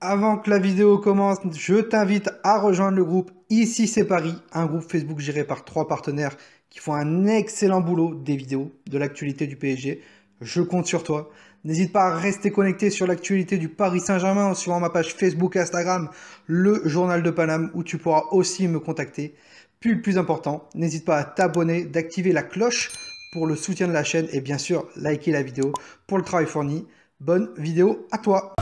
Avant que la vidéo commence, je t'invite à rejoindre le groupe Ici c'est Paris, un groupe Facebook géré par 3 partenaires qui font un excellent boulot des vidéos, de l'actualité du PSG. Je compte sur toi. N'hésite pas à rester connecté sur l'actualité du Paris Saint-Germain en suivant ma page Facebook et Instagram, le Journal de Paname, où tu pourras aussi me contacter. Puis le plus important, n'hésite pas à t'abonner, d'activer la cloche pour le soutien de la chaîne et bien sûr liker la vidéo pour le travail fourni. Bonne vidéo à toi!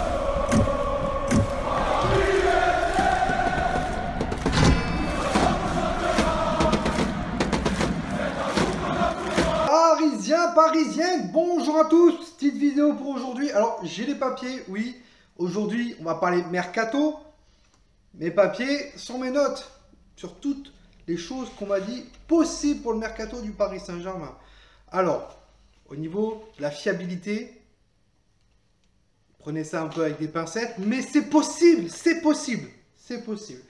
Parisiens, parisiennes, bonjour à tous, petite vidéo pour aujourd'hui. Alors j'ai les papiers, oui, aujourd'hui on va parler mercato. Mes papiers sont mes notes sur toutes les choses qu'on m'a dit possibles pour le mercato du Paris Saint-Germain. Alors, au niveau de la fiabilité, prenez ça un peu avec des pincettes, mais c'est possible, c'est possible, c'est possible.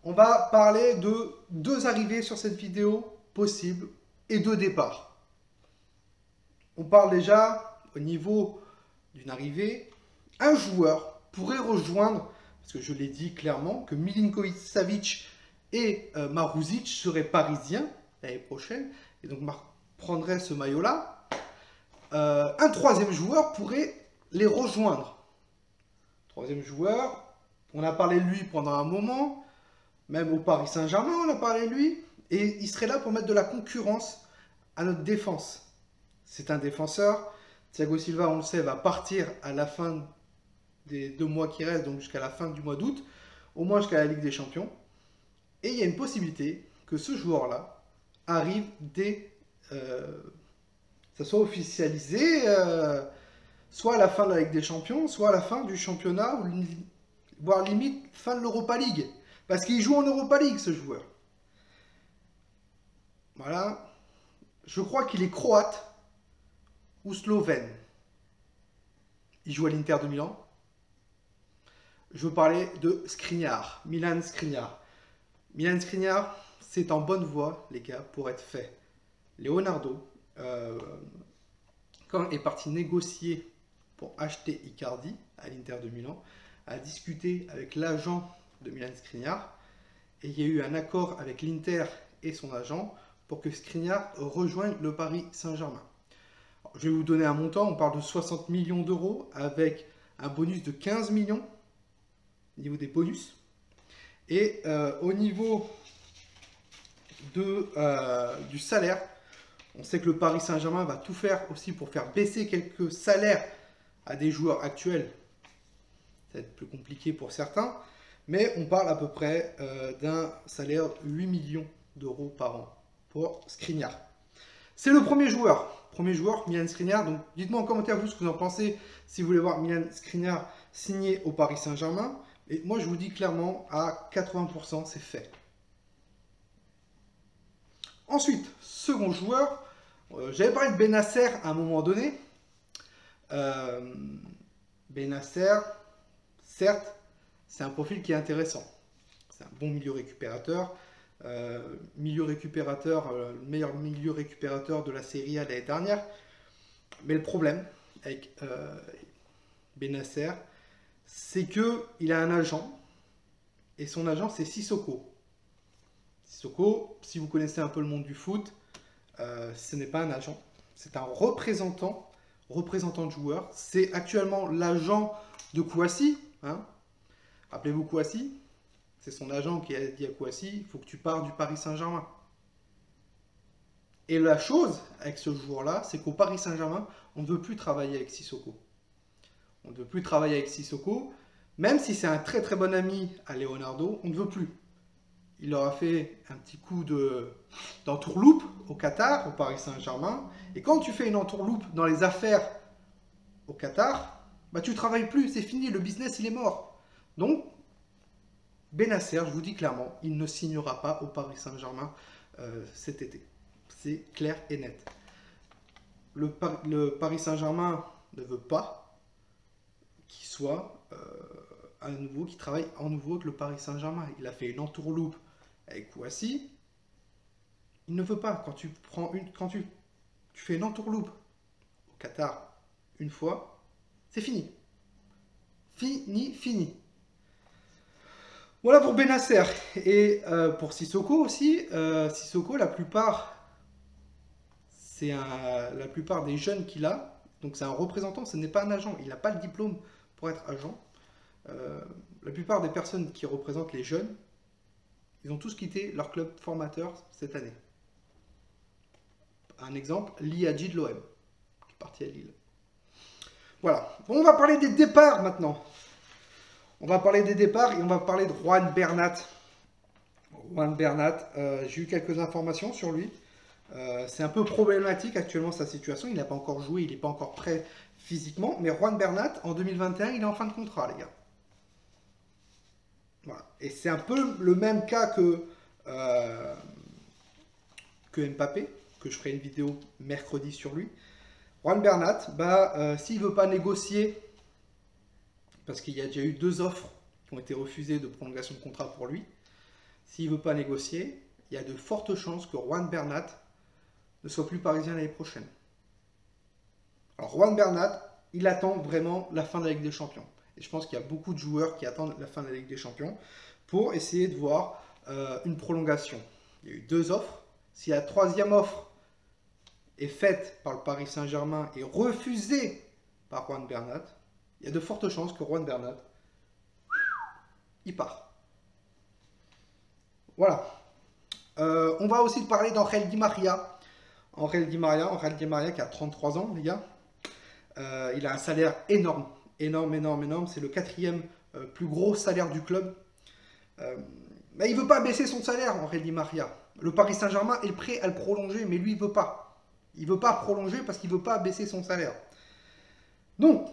On va parler de 2 arrivées sur cette vidéo possibles et 2 départs. On parle déjà au niveau d'une arrivée. Un joueur pourrait rejoindre, parce que je l'ai dit clairement, que Milinkovic-Savic et Marouzic seraient parisiens l'année prochaine, et donc prendrait ce maillot-là. Un troisième joueur pourrait les rejoindre. Troisième joueur, on a parlé de lui pendant un moment, même au Paris Saint-Germain on a parlé de lui, et il serait là pour mettre de la concurrence à notre défense. C'est un défenseur. Thiago Silva, on le sait, va partir à la fin des 2 mois qui restent, donc jusqu'à la fin du mois d'août, au moins jusqu'à la Ligue des Champions. Et il y a une possibilité que ce joueur-là arrive dès ça soit officialisé, soit à la fin de la Ligue des Champions, soit à la fin du championnat, voire limite fin de l'Europa League. Parce qu'il joue en Europa League, ce joueur. Voilà. Je crois qu'il est croate ou slovène. Il joue à l'Inter de Milan. Je veux parler de Skriniar, Milan Skriniar. Milan Skriniar, c'est en bonne voie, les gars, pour être fait. Leonardo, quand il est parti négocier pour acheter Icardi à l'Inter de Milan, a discuté avec l'agent de Milan Skriniar et il y a eu un accord avec l'Inter et son agent pour que Skriniar rejoigne le Paris Saint-Germain. Je vais vous donner un montant, on parle de 60 millions d'euros avec un bonus de 15 millions au niveau des bonus. Et au niveau du salaire, on sait que le Paris Saint-Germain va tout faire aussi pour faire baisser quelques salaires à des joueurs actuels. Ça va être plus compliqué pour certains, mais on parle à peu près d'un salaire de 8 millions d'euros par an pour Skriniar. C'est le premier joueur. Premier joueur, Milan Skriniar. Donc, dites-moi en commentaire vous ce que vous en pensez si vous voulez voir Milan Skriniar signé au Paris Saint-Germain. Et moi, je vous dis clairement, à 80%, c'est fait. Ensuite, second joueur. J'avais parlé de Bennacer à un moment donné. Bennacer, certes, c'est un profil qui est intéressant. C'est un bon milieu récupérateur. Le meilleur milieu récupérateur de la Serie A l'année dernière. Mais le problème avec Bennacer, c'est qu'il a un agent, et son agent c'est Sissoko. Sissoko, si vous connaissez un peu le monde du foot, ce n'est pas un agent, c'est un représentant de joueur. C'est actuellement l'agent de Kouassi. Hein. Rappelez-vous Kouassi. C'est son agent qui a dit à Kouassi, il faut que tu pars du Paris Saint-Germain. Et la chose avec ce joueur-là, c'est qu'au Paris Saint-Germain, on ne veut plus travailler avec Sissoko. On ne veut plus travailler avec Sissoko, même si c'est un très très bon ami à Leonardo, on ne veut plus. Il leur a fait un petit coup d'entourloupe au Qatar, au Paris Saint-Germain. Et quand tu fais une entourloupe dans les affaires au Qatar, bah tu ne travailles plus, c'est fini, le business il est mort. Donc, Bennacer, je vous dis clairement, il ne signera pas au Paris Saint-Germain cet été. C'est clair et net. Le Paris Saint-Germain ne veut pas qu'il soit à nouveau, qu'il travaille en nouveau avec le Paris Saint-Germain. Il a fait une entourloupe avec Kouassi. Il ne veut pas. Quand tu fais une entourloupe au Qatar une fois, c'est fini. Fini. Voilà pour Bennacer. Et pour Sissoko aussi, Sissoko, la plupart des jeunes qu'il a, donc c'est un représentant, ce n'est pas un agent, il n'a pas le diplôme pour être agent. La plupart des personnes qui représentent les jeunes, ils ont tous quitté leur club formateur cette année. Un exemple, Lee Hadji de l'OM, qui est parti à Lille. Voilà, bon, on va parler des départs maintenant. On va parler des départs et on va parler de Juan Bernat. Juan Bernat, j'ai eu quelques informations sur lui. C'est un peu problématique actuellement sa situation. Il n'a pas encore joué, il n'est pas encore prêt physiquement. Mais Juan Bernat, en 2021, il est en fin de contrat, les gars. Voilà. Et c'est un peu le même cas que Mbappé, que je ferai une vidéo mercredi sur lui. Juan Bernat, s'il ne veut pas négocier, parce qu'il y a déjà eu 2 offres qui ont été refusées de prolongation de contrat pour lui, s'il ne veut pas négocier, il y a de fortes chances que Juan Bernat ne soit plus parisien l'année prochaine. Alors Juan Bernat, il attend vraiment la fin de la Ligue des Champions. Et je pense qu'il y a beaucoup de joueurs qui attendent la fin de la Ligue des Champions pour essayer de voir une prolongation. Il y a eu 2 offres. Si la 3e offre est faite par le Paris Saint-Germain et refusée par Juan Bernat, il y a de fortes chances que Juan Bernat, il part. Voilà. On va aussi parler d'Angel Di Maria. Angel Di Maria qui a 33 ans, les gars. Il a un salaire énorme. Énorme. C'est le 4e plus gros salaire du club. Mais il ne veut pas baisser son salaire, Angel Di Maria. Le Paris Saint-Germain est prêt à le prolonger, mais lui, il ne veut pas. Il ne veut pas prolonger parce qu'il ne veut pas baisser son salaire. Donc,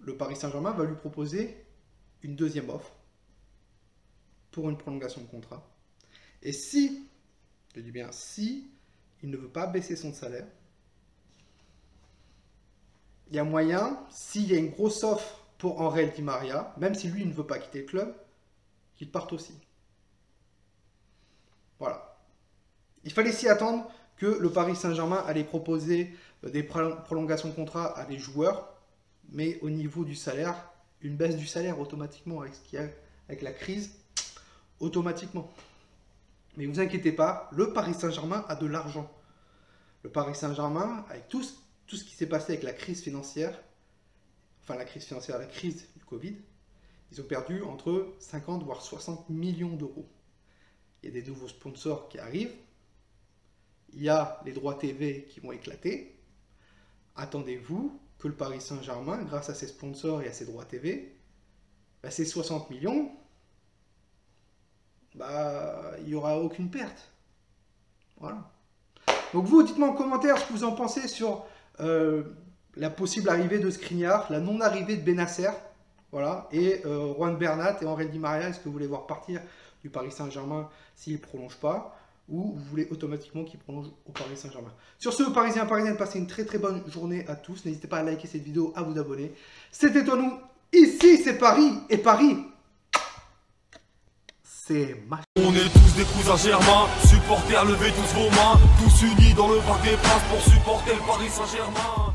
le Paris Saint-Germain va lui proposer une 2e offre pour une prolongation de contrat. Et si, je dis bien si, il ne veut pas baisser son salaire, il y a moyen, s'il y a une grosse offre pour Angel Di Maria, même si lui ne veut pas quitter le club, qu'il parte aussi. Voilà. Il fallait s'y attendre que le Paris Saint-Germain allait proposer des prolongations de contrat à des joueurs, mais au niveau du salaire, une baisse du salaire automatiquement avec ce qu'il y a avec la crise, automatiquement. Mais ne vous inquiétez pas, le Paris Saint-Germain a de l'argent. Le Paris Saint-Germain, avec tout ce qui s'est passé avec la crise financière, la crise du Covid, ils ont perdu entre 50 voire 60 millions d'euros. Il y a des nouveaux sponsors qui arrivent. Il y a les droits TV qui vont éclater. Attendez-vous que le Paris Saint-Germain, grâce à ses sponsors et à ses droits TV, ces 60 millions, il n'y aura aucune perte. Voilà. Donc vous, dites-moi en commentaire ce que vous en pensez sur la possible arrivée de Skriniar, la non-arrivée de Bennacer, voilà, et Juan Bernat et Angel Di Maria. Est-ce que vous voulez voir partir du Paris Saint-Germain s'il ne prolonge pas, ou vous voulez automatiquement qu'il prolonge au Paris Saint-Germain? Sur ce, Parisiens, Parisiennes, passez une très bonne journée à tous. N'hésitez pas à liker cette vidéo, à vous abonner. C'était toi, nous. Ici, c'est Paris. Et Paris, c'est ma... On est tous des cousins germains, supporters, levez tous vos mains, tous unis dans le parc des princes pour supporter le Paris Saint-Germain.